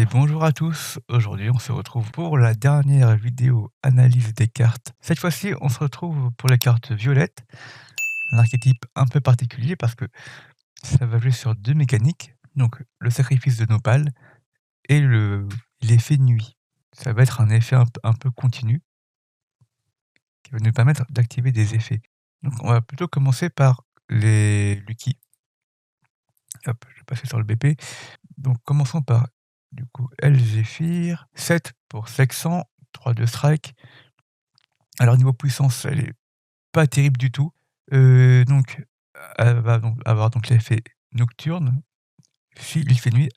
Et bonjour à tous, aujourd'hui on se retrouve pour la dernière vidéo analyse des cartes. Cette fois-ci on se retrouve pour la carte violette, un archétype un peu particulier parce que ça va jouer sur deux mécaniques, donc le sacrifice de Nopal et l'effet nuit. Ça va être un effet un peu continu qui va nous permettre d'activer des effets. Donc on va plutôt commencer par les Lucky. Hop, je vais passer sur le BP. Donc commençons par du coup Elzéphir, 7 pour Sexan, 3 de strike. Alors niveau puissance, elle est pas terrible du tout. Donc elle va donc avoir donc l'effet nocturne. S'il fait nuit,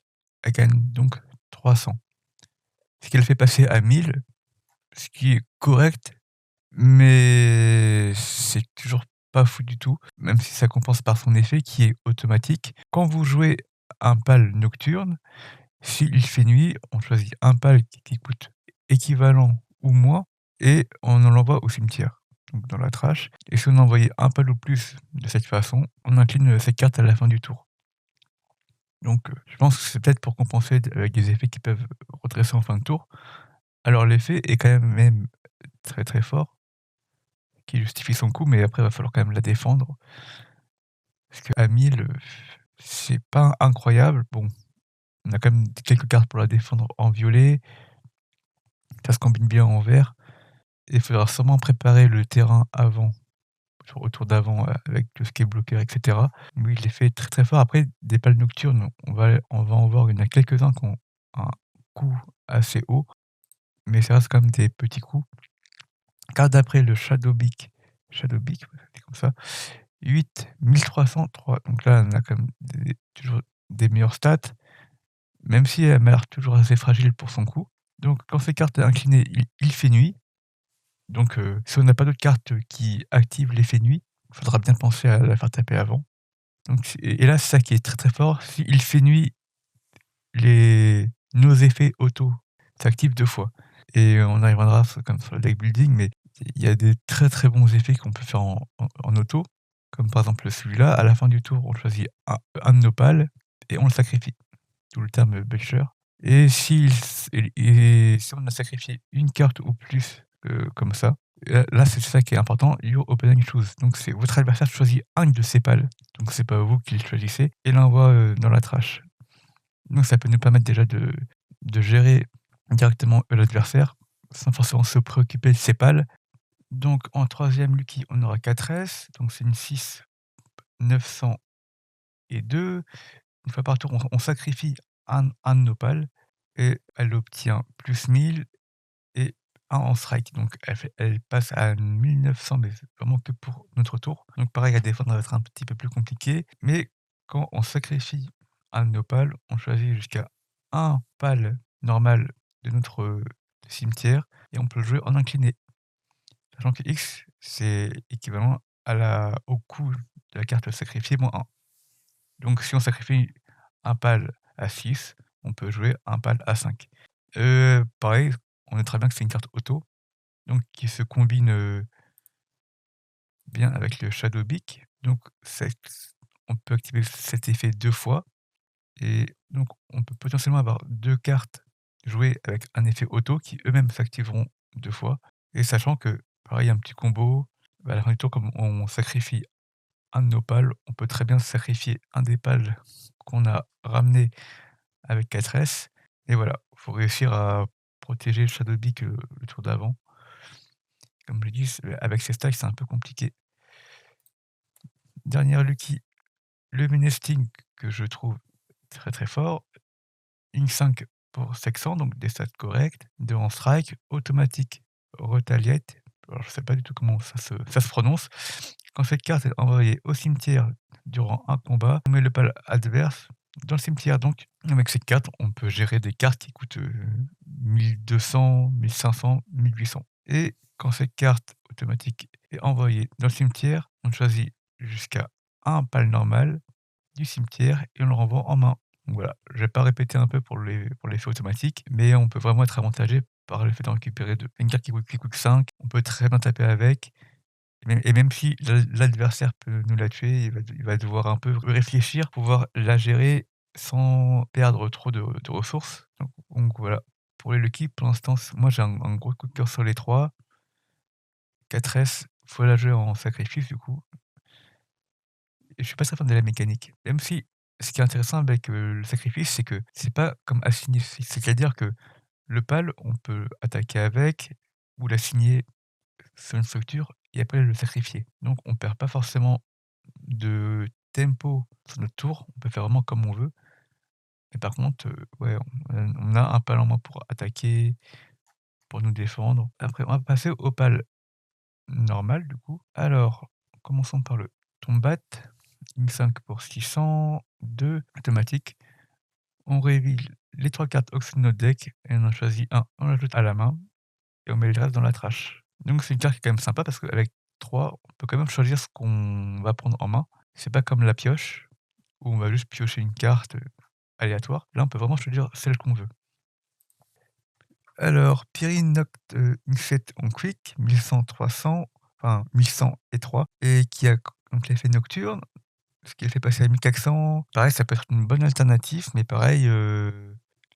elle gagne donc 300. Ce qui le fait passer à 1000, ce qui est correct, mais c'est toujours pas fou du tout, même si ça compense par son effet qui est automatique. Quand vous jouez un pal nocturne, s'il fait nuit, on choisit un pal qui coûte équivalent ou moins et on l'envoie au cimetière, donc dans la trash. Et si on envoyait un pal ou plus de cette façon, on incline cette carte à la fin du tour. Donc je pense que c'est peut-être pour compenser avec des effets qui peuvent redresser en fin de tour. Alors l'effet est quand même très très fort, qui justifie son coup, mais après il va falloir quand même la défendre. Parce qu'à 1000, c'est pas incroyable. Bon, on a quand même quelques cartes pour la défendre en violet. Ça se combine bien en vert. Il faudra sûrement préparer le terrain avant, au tour d'avant, avec tout ce qui est bloqueur, et cetera. Oui, il est fait très, très fort. Après, des pales nocturnes, on va en voir, il y en a quelques-uns qui ont un coût assez haut, mais ça reste quand même des petits coups. Carte d'après, le Shadowbeak, ouais, c'est comme ça, 8 1303. Donc là, on a quand même toujours des meilleures stats, même si elle m'a l'air toujours assez fragile pour son coup. Donc quand ces cartes est inclinées, il fait nuit. Donc si on n'a pas d'autres cartes qui activent l'effet nuit, il faudra bien penser à la faire taper avant. Donc et là, c'est ça qui est très, très fort. S'il fait nuit, nos effets auto s'activent 2 fois et on y reviendra comme sur le deck building, mais il y a des très, très bons effets qu'on peut faire en auto, comme par exemple celui-là. À la fin du tour, on choisit un de nos pals et on le sacrifie. D'où le terme Belcher. Et si on a sacrifié une carte ou plus, comme ça, là, c'est ça qui est important, your opponent choose. Donc c'est votre adversaire choisit un de ses pals, donc c'est pas vous qui le choisissez et l'envoie, dans la trash. Donc ça peut nous permettre déjà de gérer directement, l'adversaire, sans forcément se préoccuper de ses pals. Donc en troisième Lucky, on aura 4S, donc c'est une 6, 902. Une fois par tour, on sacrifie un de nos pals et elle obtient plus 1000 et un en strike. Donc elle passe à 1900, mais c'est vraiment que pour notre tour. Donc pareil, à défendre va être un petit peu plus compliqué. Mais quand on sacrifie un de nos pals, on choisit jusqu'à un pal normal de notre cimetière et on peut le jouer en incliné. Sachant que X, c'est équivalent au coût de la carte sacrifiée moins 1. Donc si on sacrifie un pal à 6, on peut jouer un pal à 5. Pareil, on notera bien que c'est une carte auto, donc qui se combine, bien avec le Shadowbeak. Donc on peut activer cet effet 2 fois et donc on peut potentiellement avoir 2 cartes jouées avec un effet auto qui eux-mêmes s'activeront 2 fois et sachant que, pareil, un petit combo, à la fin du tour, comme on sacrifie un de nos pals, on peut très bien sacrifier un des pals qu'on a ramené avec 4S et voilà, faut réussir à protéger le Shadowbeak, le tour d'avant. Comme je dis, avec ces stacks, c'est un peu compliqué. Dernière Lucky, le Menacing que je trouve très, très fort. Ing 5 pour Sexan, donc des stats correctes, 2 en strike, automatique Retaliate. Alors je sais pas du tout comment ça se prononce. Quand cette carte est envoyée au cimetière durant un combat, on met le pal adverse dans le cimetière. Donc avec cette carte, on peut gérer des cartes qui coûtent, 1200, 1500, 1800 et quand cette carte automatique est envoyée dans le cimetière, on choisit jusqu'à un pal normal du cimetière et on le renvoie en main. Donc voilà, je vais pas répéter un peu pour l'effet automatique, mais on peut vraiment être avantagé par le fait d'en récupérer 2. Une carte qui coûte 5, on peut très bien taper avec et même si l'adversaire peut nous la tuer, il va devoir un peu réfléchir pour pouvoir la gérer sans perdre trop de ressources. Donc voilà. Pour les Lucky, pour l'instant, moi j'ai un gros coup de cœur sur les 3. 4S, faut la jouer en sacrifice du coup, et je suis pas très fan de la mécanique. Même si ce qui est intéressant avec, le sacrifice, c'est que c'est pas comme assigner, c'est-à-dire que le pal, on peut attaquer avec ou l'assigner sur une structure et après le sacrifier. Donc on perd pas forcément de tempo sur notre tour, on peut faire vraiment comme on veut. Mais par contre, ouais, on a un pal en moins pour attaquer, pour nous défendre. Après on va passer au pal normal du coup. Alors, commençons par le Tombat, une 5 pour 600, 2 automatique. On reveal les 3 cartes option de notre deck et on en choisit un, on l'ajoute à la main et on met le reste dans la trash. Donc c'est une carte qui est quand même sympa parce qu'avec 3, on peut quand même choisir ce qu'on va prendre en main. C'est pas comme la pioche où on va juste piocher une carte, aléatoire. Là, on peut vraiment choisir celle qu'on veut. Alors, Pyrrhine Noct Inset en quick, 1100-300, enfin 1100 et 3, et qui a donc l'effet nocturne, ce qui le fait passer à 1400. Pareil, ça peut être une bonne alternative, mais pareil,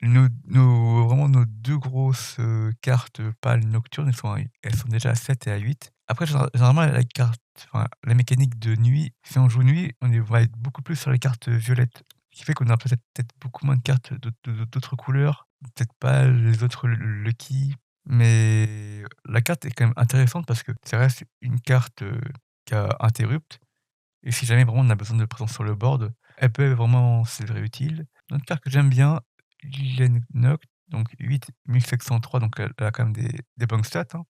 nos 2 grosses, cartes pâles nocturnes, elles sont déjà à 7 et à 8. Après généralement la carte, enfin la mécanique de nuit, si on joue nuit, va être beaucoup plus sur les cartes, violettes. Ce qui fait qu'on aura peut-être beaucoup moins de cartes d'autres couleurs, peut-être pas les autres Lucky, mais la carte est quand même intéressante parce que ça reste une carte, qui a interrupt, et si jamais vraiment on a besoin de présence sur le board, elle peut vraiment s'avérer utile. Une autre carte que j'aime bien, Lilian Noct, donc 8 1703, donc elle a quand même des bonnes stats, hein.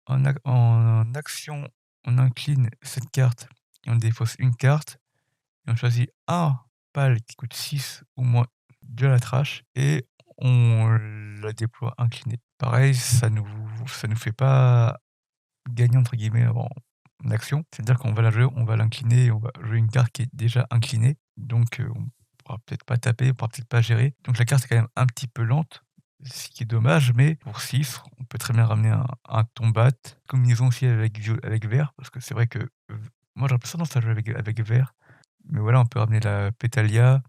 En action, on incline cette carte et on défausse une carte et on choisit un pal qui coûte 6 ou moins de la trash et on la déploie inclinée. Pareil, ça nous fait pas «gagner» entre guillemets en action. C'est-à-dire qu'on va la jouer, on va l'incliner et on va jouer une carte qui est déjà inclinée. Donc, on pourra peut-être pas taper, on pourra peut-être pas gérer. Donc la carte est quand même un petit peu lente, ce qui est dommage, mais pour 6, on peut très bien ramener un Tombat, combinaison aussi avec vert, parce que c'est vrai que moi j'aurais plus tendance à jouer avec vert. Mais voilà, on peut ramener la Pétalia,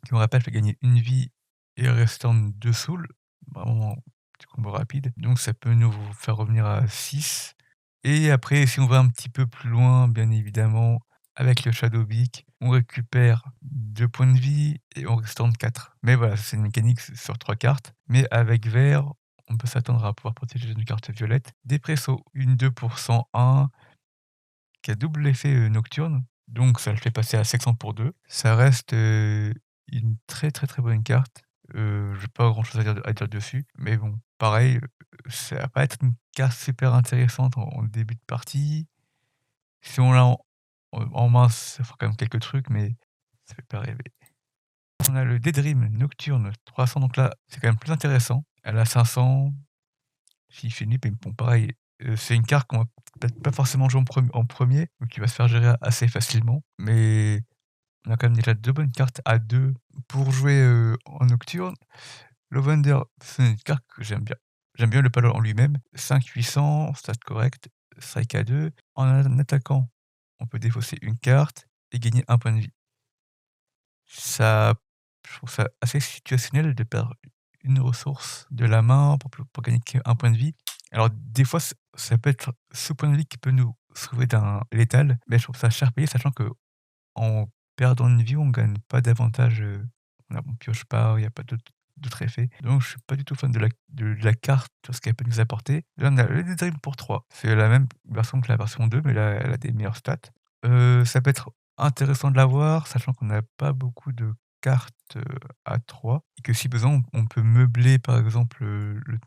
qui me rappelle fait gagner une vie et restant 2 souls. Vraiment petit combo rapide. Donc ça peut nous faire revenir à 6. Et après, si on va un petit peu plus loin, bien évidemment, avec le Shadow Beak, on récupère 2 points de vie et on restante 4. Mais voilà, c'est une mécanique sur 3 cartes. Mais avec vert, on peut s'attendre à pouvoir protéger une carte violette. Dépresso, une 2 pour 101, qui a double effet, nocturne, donc ça le fait passer à 700 pour 2. Ça reste, une très, très, très bonne carte. J'ai pas grand chose à dire dessus, mais bon, pareil, ça va pas être une carte super intéressante en début de partie. Si on l'a en main, ça fera quand même quelques trucs, mais ça fait pas rêver. On a le Daydream Nocturne 300, donc là, c'est quand même plus intéressant. Elle a 500, s'il fait nuit, mais bon pareil, c'est une carte qu'on va peut-être pas forcément jouer en premier, donc qui va se faire gérer assez facilement. Mais on a quand même déjà 2 bonnes cartes à 2 pour jouer, en nocturne. Lavender, c'est une carte que j'aime bien. J'aime bien le palo en lui-même. 5 800, stat correct, strike à 2. En attaquant, on peut défausser une carte et gagner un point de vie. Ça Je trouve ça assez situationnel de perdre une ressource de la main pour gagner qu'1 point de vie. Alors des fois, ça peut être ce point de vie qui peut nous sauver d'un létal, mais je trouve ça cher payé, sachant qu'en perdant une vie, on gagne pas d'avantage, on pioche pas, il y a pas d'autres effets. Donc je suis pas du tout fan de la carte, sur ce qu'elle peut nous apporter. Là, on a le Dream pour 3. C'est la même version que la version 2, mais là, elle a des meilleures stats. Ça peut être intéressant de l'avoir, sachant qu'on n'a pas beaucoup de cartes, à 3 et que si besoin, on peut meubler par exemple,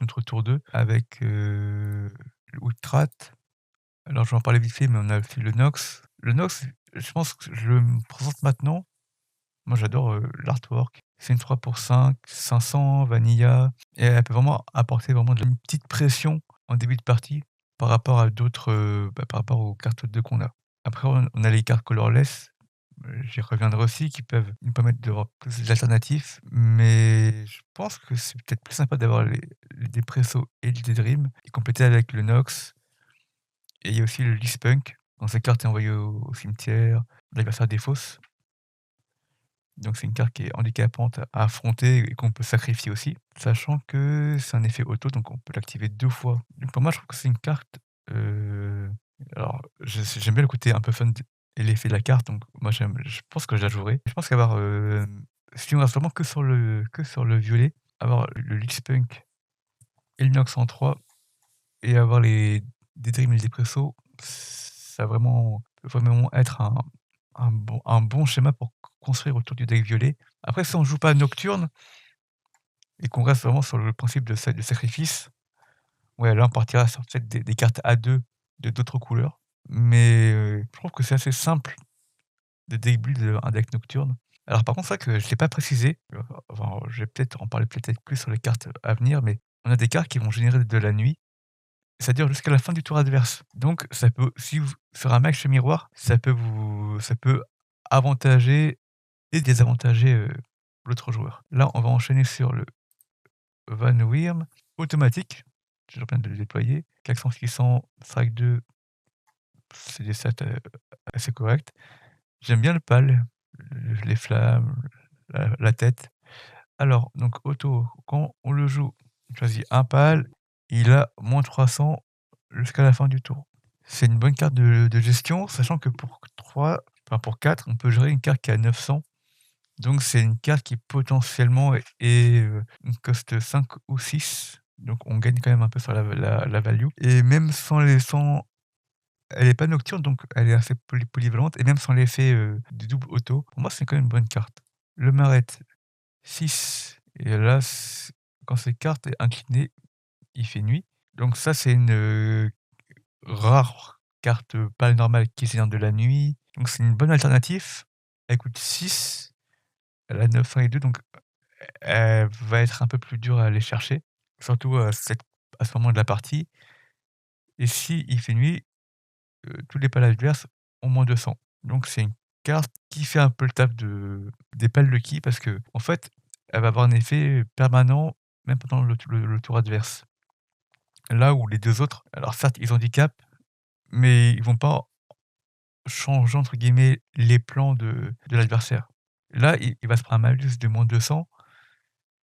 notre tour 2 avec, le Outrat. Alors je vais en parler vite fait, mais on a aussi le Nox. Le Nox, je pense que je le présente maintenant. Moi j'adore, l'artwork. C'est une 3 pour 5, 500 vanilla, et elle peut vraiment apporter vraiment une petite pression en début de partie par rapport à d'autres, par rapport aux cartes 2 qu'on a. Après on a les cartes colorless, j'y reviendrai aussi, qui peuvent nous permettre d'avoir plus d'alternatives, mais je pense que c'est peut-être plus sympa d'avoir les Depresso et le Daydream et compléter avec le Nox, et il y a aussi le Lispunk. Quand cette carte est envoyée au cimetière, l'adversaire défausse. Donc c'est une carte qui est handicapante à affronter et qu'on peut sacrifier aussi, sachant que c'est un effet auto, donc on peut l'activer 2 fois. Donc pour moi, je trouve que c'est une carte, heu, alors j'aime bien le côté un peu fun et l'effet de la carte, donc moi je pense que je la jouerai. Je pense qu'avoir, si on reste vraiment que sur le violet, avoir le Lich-Spunk et le Nox en 3 et avoir les Daedrim et les Espresso, ça vraiment peut vraiment être un bon schéma pour construire autour du deck violet. Après si on joue pas Nocturne et qu'on reste vraiment sur le principe de sacrifice, ouais, là on partira sur peut-être des cartes A2 de d'autres couleurs. Mais, je trouve que c'est assez simple de deck build, un deck Nocturne. Alors par contre, c'est vrai que je l'ai pas précisé, enfin, je vais peut-être en parler peut-être plus sur les cartes à venir, mais on a des cartes qui vont générer de la nuit. Ça dure jusqu'à la fin du tour adverse. Donc ça peut si vous sur un match miroir, ça peut avantager et désavantager, l'autre joueur. Là, on va enchaîner sur le Van Wyrm automatique. Je viens de le déployer. 400-600, strike 2, c'est des stats, assez corrects. J'aime bien le pal, les flammes, la tête. Alors donc auto, quand on le joue, on choisit un pal, il a -300 jusqu'à la fin du tour. C'est une bonne carte de gestion, sachant que pour 3, enfin pour 4, on peut gérer une carte qui est à 900. Donc c'est une carte qui potentiellement une coste 5 ou 6. Donc on gagne quand même un peu sur la value et même sans elle est pas nocturne, donc elle est assez polyvalente et même sans l'effet, du double auto, pour moi c'est quand même une bonne carte. Le Maret, 6 et là quand cette carte est inclinée, il fait nuit. Donc ça c'est une, rare carte, pâle normale qui génère de la nuit, donc c'est une bonne alternative. Elle coûte 6, elle a 900 et 2, donc elle va être un peu plus dure à aller chercher, surtout à ce moment de la partie et si il fait nuit, tous les pals adverses ont -200. Donc c'est une carte qui fait un peu le taf des pals Lucky parce qu'en fait, elle va avoir un effet permanent même pendant le tour adverse. Là où les 2 autres, alors certes ils handicapent, mais ils vont pas changer entre guillemets «les plans» de l'adversaire. Là, il va se prendre un malus de -200,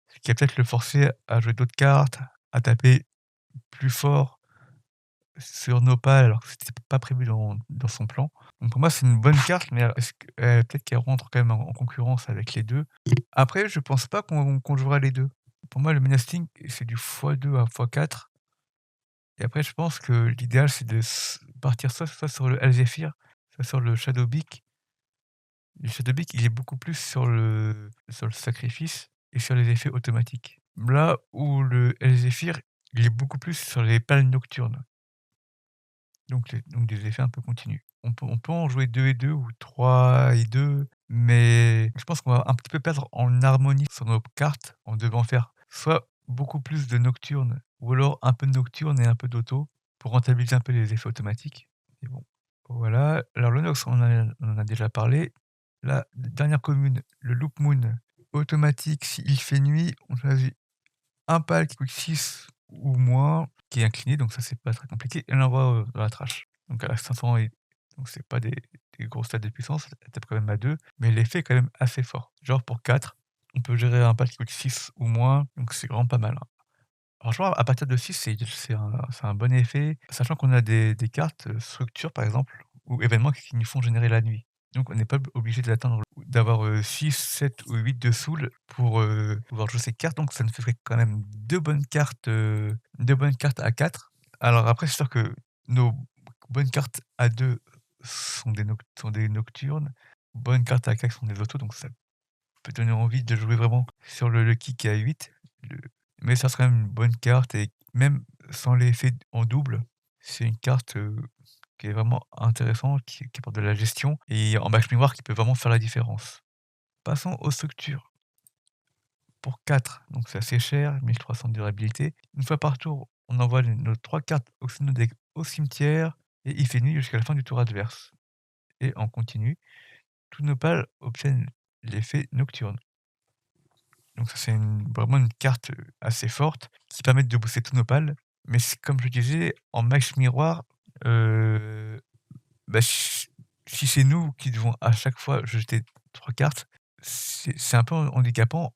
ce qui va peut-être le forcer à jouer d'autres cartes, à taper plus fort sur Nopal alors que c'était pas prévu dans son plan. Donc pour moi, c'est une bonne carte, mais est-ce que peut-être qu'elle rentre quand même en concurrence avec les 2. Après, je pense pas qu'on jouera les 2. Pour moi, le Menacing, c'est du x2 à x4 et après je pense que l'idéal, c'est de partir soit sur le Elzevir, soit sur le Shadowbeak. Le Shadowbeak, il est beaucoup plus sur le sacrifice et sur les effets automatiques. Là où le Elzevir, il est beaucoup plus sur les pales nocturnes. Donc des effets un peu continus. On peut en jouer 2 et 2 ou 3 et 2, mais je pense qu'on va un petit peu perdre en harmonie sur nos cartes en devant faire soit beaucoup plus de nocturne ou alors un peu de nocturne et un peu d'auto pour rentabiliser un peu les effets automatiques et bon, voilà. Alors le Nox, on en a déjà parlé. La dernière commune, le Loop Moon automatique, s'il fait nuit, on choisit un pal qui coûte 6 ou moins, qui est incliné, donc ça, c'est pas très compliqué et on l'envoie, dans la trash. Donc à 500 et donc c'est pas des gros stats de puissance, elle tape quand même à 2, mais l'effet est quand même assez fort. Genre pour 4, on peut gérer un pal qui coûte 6 ou moins, donc c'est vraiment pas mal, hein. Franchement, à partir de 6, c'est un bon effet, sachant qu'on a des cartes, structure par exemple, ou événements qui nous font générer la nuit. Donc on n'est pas obligé d'atteindre d'avoir, 6, 7 ou 8 de soul pour, pouvoir jouer ces cartes, donc ça nous ferait quand même 2 bonnes cartes à 4. Alors après, c'est sûr que nos bonnes cartes à 2 sont des nocturnes, bonnes cartes à 4 sont des autos, donc ça peut donner envie de jouer vraiment sur le Lucky qui est à 8, le mais ça serait quand même une bonne carte et même sans l'effet en double, c'est une carte, qui est vraiment intéressante, qui apporte de la gestion et en match miroir qui peut vraiment faire la différence. Passons aux structures. Pour 4, donc c'est assez cher, 1 300 de durabilité. Une fois par tour, on envoie nos 3 cartes Oxynodeck au cimetière et il fait nuit jusqu'à la fin du tour adverse et en continu, tous nos pals obtiennent l'effet nocturne. Donc ça, c'est vraiment une carte, assez forte qui permet de booster tous nos pals. Mais c comme je disais, en match miroir, bah, si c'est nous qui devons à chaque fois jeter 3 cartes, c'est un peu handicapant,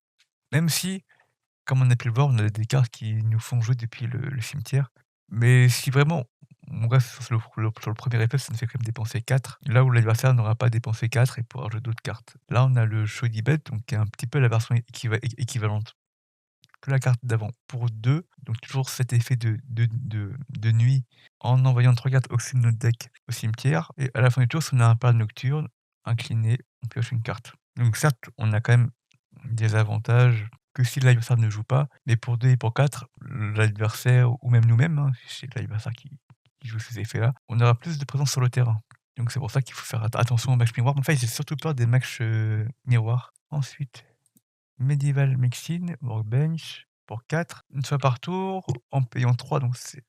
même si, comme on a pu le voir, on a des cartes qui nous font jouer depuis le cimetière. Mais si vraiment on reste sur le 1er effet, ça nous fait quand même dépenser 4, là où l'adversaire n'aura pas dépensé 4 et pourra jouer d'autres cartes. Là, on a le Shoddy Bet, donc qui est un petit peu la version équivalente que la carte d'avant pour 2, donc toujours cet effet de nuit en envoyant 3 cartes au-dessus de notre deck au cimetière et à la fin du tour, si on a un pal nocturne incliné, on pioche une carte. Donc certes, on a quand même des avantages que si l'adversaire ne joue pas, mais pour 2 et pour 4, l'adversaire ou même nous-mêmes, hein, si c'est l'adversaire qui joue ces effets-là, on aura plus de présence sur le terrain. Donc c'est pour ça qu'il faut faire attention aux matchs miroirs. En fait, j'ai surtout peur des matchs, miroirs. Ensuite, Medieval Mixing, Workbench pour 4, une fois par tour, en payant 3, donc c'est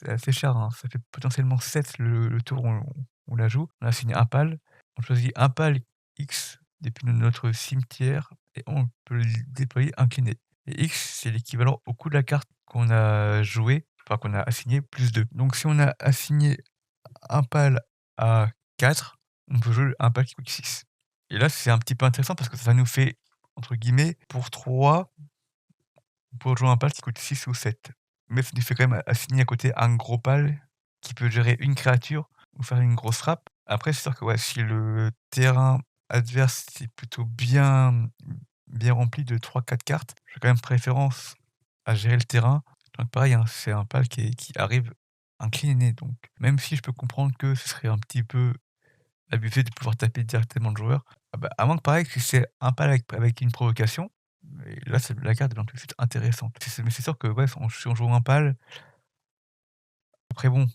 assez cher, hein. Ça fait potentiellement 7 le tour où on la joue. On a signé un PAL, on choisit un PAL X depuis notre cimetière et on peut le déployer incliné. Et X, c'est l'équivalent au coût de la carte qu'on a joué, enfin qu'on a assigné plus 2. Donc si on a assigné un PAL à 4, on peut jouer un PAL qui coûte 6. Et là, c'est un petit peu intéressant parce que ça nous fait, entre guillemets, pour 3, on peut jouer un PAL qui coûte 6 ou 7. Mais ça nous fait quand même assigner à côté un gros PAL qui peut gérer une créature ou faire une grosse frappe. Après, c'est sûr que ouais, si le terrain adverse est plutôt bien rempli de 3-4 cartes, j'ai quand même préférence à gérer le terrain. Donc pareil, hein, c'est un PAL qui arrive incliné, donc même si je peux comprendre que ce serait un petit peu abusé de pouvoir taper directement le joueur. Ah bah, à moins que pareil, si c'est un pal avec une provocation, et là, c'est la carte devient tout de suite intéressante. Mais c'est sûr que ouais, si on joue un pal, après bon,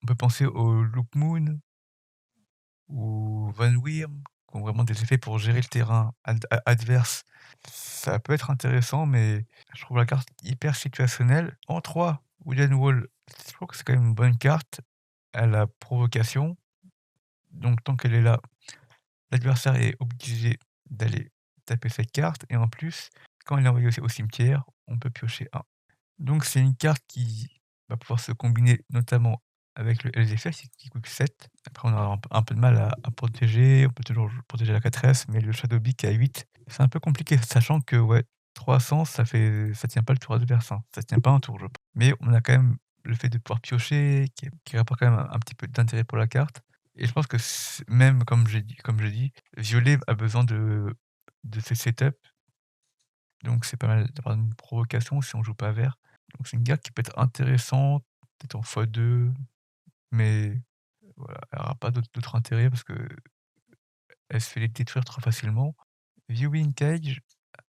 on peut penser au Loop Moon ou Van Wyrm, qui ont vraiment des effets pour gérer le terrain adverse. Ça peut être intéressant, mais je trouve la carte hyper situationnelle. En 3, Wooden Wall, je trouve que c'est quand même une bonne carte. Elle a provocation, donc tant qu'elle est là, l'adversaire est obligé d'aller taper cette carte et en plus, quand il est envoyé au cimetière, on peut piocher 1. Donc c'est une carte qui va pouvoir se combiner notamment avec le LZFR qui coûte 7. Après on aura un peu de mal à protéger, on peut toujours protéger la 4S, mais le Shadow Beak à 8, c'est un peu compliqué, sachant que ouais, 300 ça tient pas le tour adverse, hein, ça tient pas un tour je pense. Mais on a quand même le fait de pouvoir piocher qui rapporte quand même un petit peu d'intérêt pour la carte et je pense que même comme j'ai dit, violet a besoin de ces setups, donc c'est pas mal d'avoir une provocation si on joue pas vert. Donc c'est une carte qui peut être intéressante, peut-être en x2, mais voilà, elle aura pas d'autre intérêt parce qu'elle se fait les détruire trop facilement. Viewing Cage,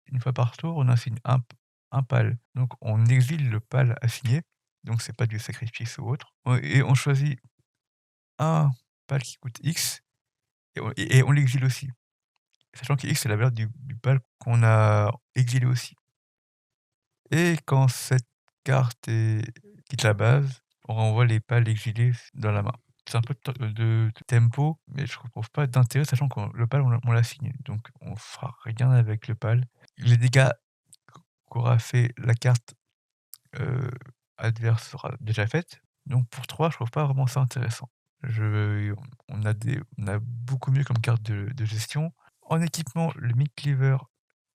une fois par tour, on assigne un PAL. Donc on exile le PAL assigné, donc c'est pas du sacrifice ou autre. Et on choisit un PAL qui coûte X et on l'exile aussi. Sachant que X c'est la valeur du PAL qu'on a exilé aussi. Et quand cette carte quitte la base, on renvoie les pals exilés dans la main. C'est un peu de tempo, mais je trouve pas d'intérêt sachant que le pal on l'a signé, donc on fera rien avec le pal. Les dégâts qu'aura fait la carte, heu, adverse sera déjà faite, donc pour 3 je trouve pas vraiment ça intéressant. Je on a beaucoup mieux comme carte de gestion. En équipement, le Mid Cleaver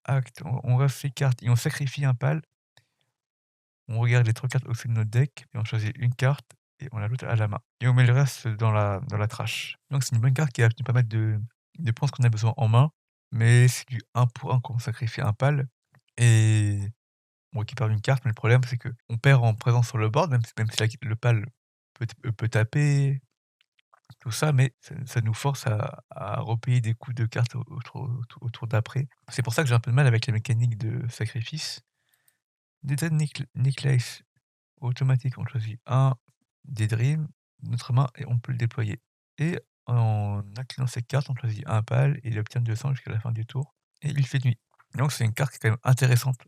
Act, on reste ses cartes et on sacrifie un pal. On regarde les 3 cartes au-dessus de notre deck et on choisit une carte et on l'ajoute à la main et on met le reste dans la trash. Donc c'est une bonne carte qui va nous permettre de prendre ce qu'on a besoin en main, mais c'est du 1 pour 1 quand on sacrifie un pal et on récupère une carte, mais le problème c'est qu'on perd en présence sur le board, même si le pal peut taper, tout ça, mais ça nous force à repayer des coups de cartes au tour d'après. C'est pour ça que j'ai un peu de mal avec la mécanique de sacrifice. Dead Necklace automatique, on choisit un des dreams, notre main et on peut le déployer. Et en inclinant cette carte, on choisit un pal et il obtient 200 jusqu'à la fin du tour et il fait nuit. Donc c'est une carte qui est quand même intéressante,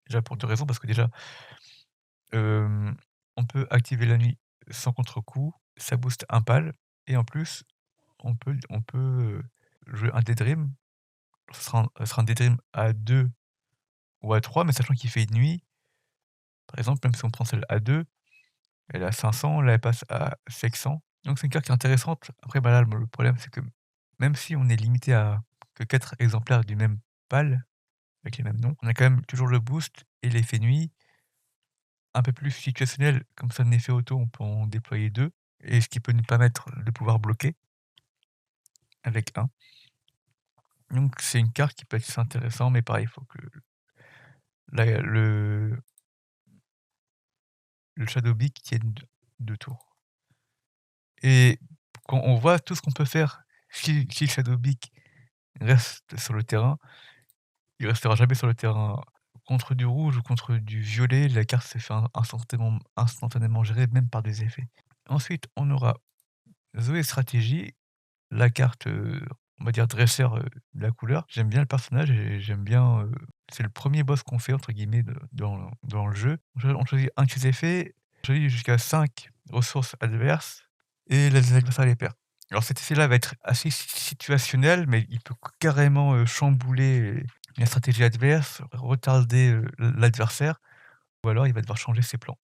déjà pour 2 raisons, parce que déjà, hem, on peut activer la nuit sans contre-coup, ça booste un pal et en plus on peut jouer un Daydream. Ce sera un Daydream à 2 ou à 3, mais sachant qu'il fait nuit, par exemple, même si on prend celle à 2, elle est à 500, là elle passe à 700. Donc c'est une carte qui est intéressante. Après, bah, là, le problème, c'est que même si on est limité à que 4 exemplaires du même PAL, avec les mêmes noms. On a quand même toujours le boost et l'effet nuit, un peu plus situationnel, comme ça un effet auto, on peut en déployer 2 et ce qui peut nous permettre de pouvoir bloquer avec 1. Donc c'est une carte qui peut être assez intéressant, mais pareil, il faut que la le Shadow Beak tienne 2 tours et quand on voit tout ce qu'on peut faire si le Shadow Beak reste sur le terrain, il restera jamais sur le terrain. Contre du rouge ou contre du violet, la carte se fait instantanément gérer, même par des effets. Ensuite, on aura Zoé Stratégie, la carte, on va dire dresseur, de la couleur. J'aime bien le personnage et j'aime bien, c'est le premier boss qu'on fait entre guillemets de dans le jeu. On choisit un de ses effets, on choisit jusqu'à 5 ressources adverses et les adversaires les perdent. Alors cet effet-là va être assez situationnel, mais il peut carrément, chambouler la stratégie adverse, retarder, l'adversaire ou alors il va devoir changer ses plans.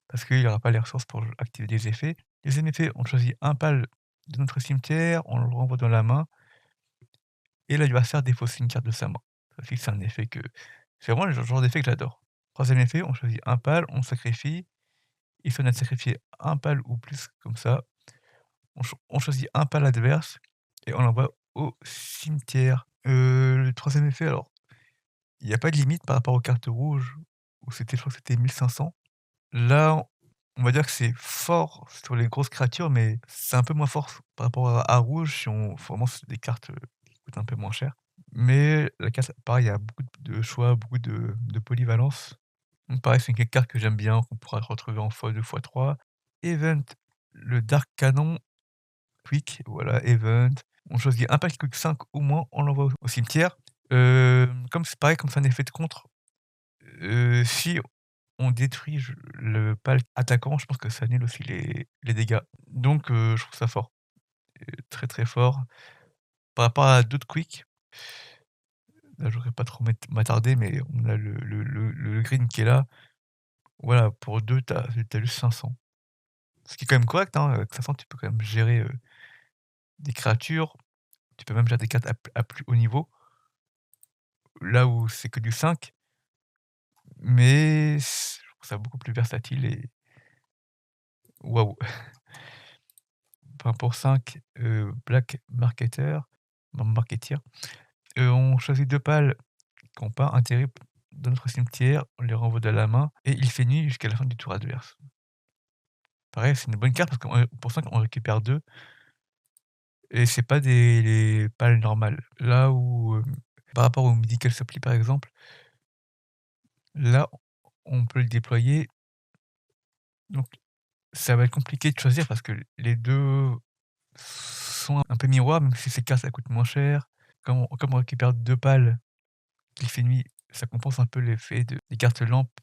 Parce qu'il aura pas les ressources pour activer des effets. Deuxième effet, on choisit un PAL de notre cimetière, on le renvoie dans la main et l'adversaire défausse une carte de sa main. Ça aussi, c'est un effet que c'est vraiment le genre d'effet que j'adore. Troisième effet, on choisit un PAL, on sacrifie et si on a sacrifié un PAL ou plus comme ça, on choisit un PAL adverse et on l'envoie au cimetière. Le troisième effet, alors, il y a pas de limite par rapport aux cartes rouges où c'était je crois que c'était 1500. Là, on va dire que c'est fort sur les grosses créatures, mais c'est un peu moins fort par rapport à rouge si on vraiment c'est des cartes, qui coûtent un peu moins cher. Mais la carte, pareil, il y a beaucoup de choix, beaucoup de polyvalence. Donc pareil, c'est une carte que j'aime bien, qu'on pourra retrouver en x2, x3. Event, le Dark Canon Quick, voilà, Event. On choisit un pack qui coûte 5 ou moins, on l'envoie au cimetière. Comme c'est pareil, comme c'est un effet de contre, si on détruit le pal attaquant, je pense que ça annule aussi les dégâts. Donc je trouve ça fort, très, très fort. Par rapport à d'autres quick, là, je voudrais pas trop m'attarder, mais on a le green qui est là. Voilà, pour 2 tu as juste 500. Ce qui est quand même correct, hein, avec 500 tu peux quand même gérer, des créatures, tu peux même gérer des cartes à plus haut niveau. Là où c'est que du 5, mais je trouve ça beaucoup plus versatile et waouh! Enfin pour 5, Black Marketer, Marketeer, on choisit 2 pales qui ont pas intérêt dans notre cimetière, on les renvoie de la main et il fait nuit jusqu'à la fin du tour adverse. Pareil, c'est une bonne carte parce que pour 5 on récupère 2 et c'est pas des les pales normales. Là où, par rapport au Medical Supply par exemple, là on peut le déployer, donc ça va être compliqué de choisir parce que les 2 sont un peu miroirs, même si ces cartes ça coûte moins cher. Comme on récupère 2 pales, qu'il fait nuit, ça compense un peu l'effet des cartes lampes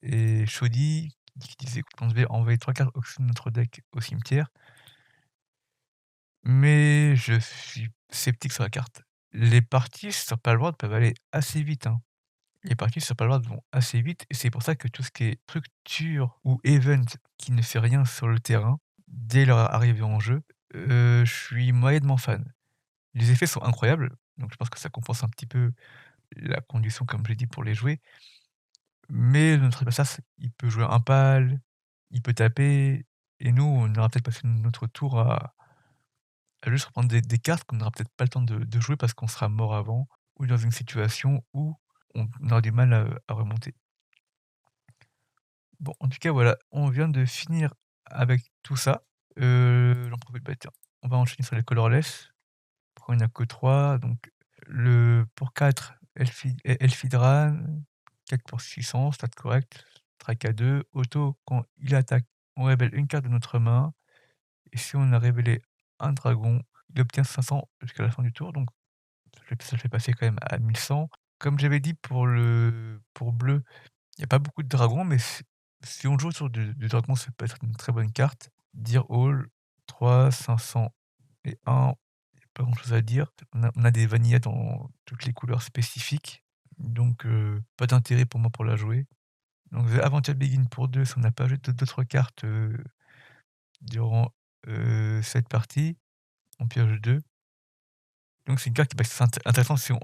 et Shoddy qui disait qu'on devait envoyer 3 cartes au-dessus de notre deck au cimetière. Mais je suis sceptique sur la carte. Les parties sur Palworld peuvent aller assez vite, hein. Les parties sur Palworld vont assez vite et c'est pour ça que tout ce qui est structure ou event qui ne fait rien sur le terrain, dès leur arrivée en jeu, je suis moyennement fan. Les effets sont incroyables, donc je pense que ça compense un petit peu la condition, comme j'ai dit, pour les jouer. Mais notre adversaire, il peut jouer un pal, il peut taper et nous, on aura peut-être passé notre tour à juste reprendre des cartes qu'on n'aura peut-être pas le temps de jouer parce qu'on sera mort avant ou dans une situation où on aura du mal à remonter. Bon, en tout cas, voilà, on vient de finir avec tout ça. J'en profite, bah, tiens, on va enchaîner sur les colorless. Pourquoi il n'y en a que 3 donc le pour 4 Elfidran, 4 pour 600, stat correct, strike à 2, auto, quand il attaque, on révèle une carte de notre main et si on a révélé un dragon, il obtient 500 jusqu'à la fin du tour, donc ça le fait passer quand même à 1100. Comme j'avais dit pour bleu, il y a pas beaucoup de dragons, mais si on joue sur du dragon, ça peut être une très bonne carte. Deer Hall, 3, 500 et 1, pas grand-chose à dire. On a des vanillas dans toutes les couleurs spécifiques, donc pas d'intérêt pour moi pour la jouer. Donc The Adventure Begin pour 2 si on n'a pas joué d'autres cartes, durant, cette partie, on pioche 2. Donc c'est une carte qui peut être intéressante si on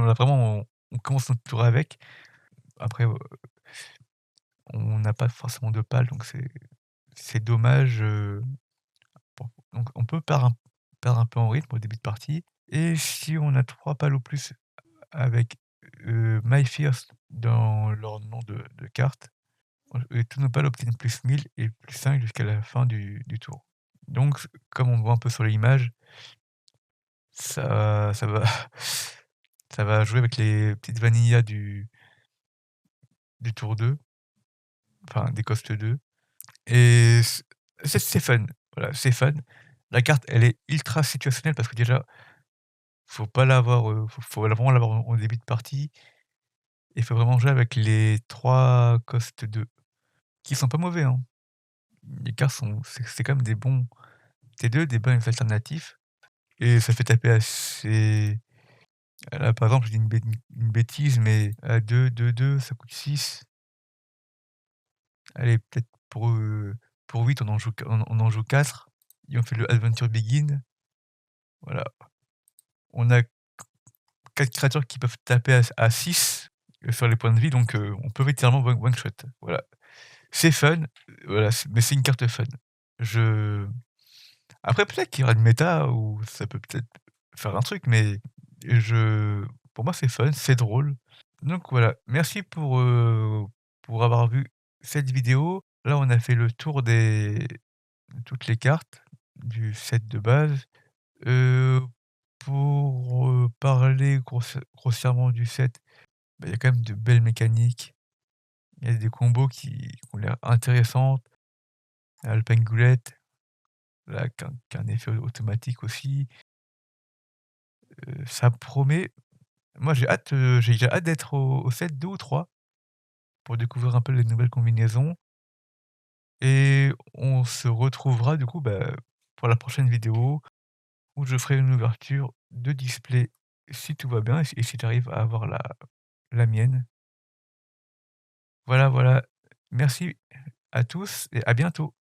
a vraiment on commence notre tour avec. Après, on n'a pas forcément de pales, donc c'est dommage, bon, donc on peut perdre un peu en rythme au début de partie et si on a 3 pales ou plus avec, My First dans leur nom de carte, et tous nos pales obtiennent +1000 et +5 jusqu'à la fin du tour. Donc comme on voit un peu sur l'image, ça va ça va jouer avec les petites vanillas du tour 2, enfin des costes 2 et c'est fun. Voilà, c'est fun. La carte, elle est ultra situationnelle parce que déjà, faut pas l'avoir, faut vraiment l'avoir en début de partie et faut vraiment jouer avec les 3 costes 2 qui sont pas mauvais, hein. Les cartes sont c'est quand même des bons T2, des bonnes alternatifs et ça fait taper assez là, par exemple, je dis une bêtise, mais à 2, 2, 2, ça coûte 6. Allez, peut-être pour 8, on en joue 4 et on fait le Adventure Begin. Voilà, on a 4 créatures qui peuvent taper à 6 sur les points de vie, donc on peut littéralement one shot. Voilà. C'est fun, voilà, mais c'est une carte fun. Je Après peut-être qu'il y aura une méta où ça peut-être faire un truc, mais je pour moi c'est fun, c'est drôle. Donc voilà, merci pour avoir vu cette vidéo. Là, on a fait le tour de toutes les cartes du set de base. Heu, pour, parler grossièrement du set, bah, il y a quand même de belles mécaniques. Il y a des combos qui ont l'air intéressantes. Le Pengoulette, là, qui a un effet automatique aussi. Ça promet. Moi, j'ai déjà hâte d'être au set 2 ou 3 pour découvrir un peu les nouvelles combinaisons et on se retrouvera du coup, bah, pour la prochaine vidéo où je ferai une ouverture de display si tout va bien et si j'arrive à avoir la mienne. Voilà, voilà. Merci à tous et à bientôt.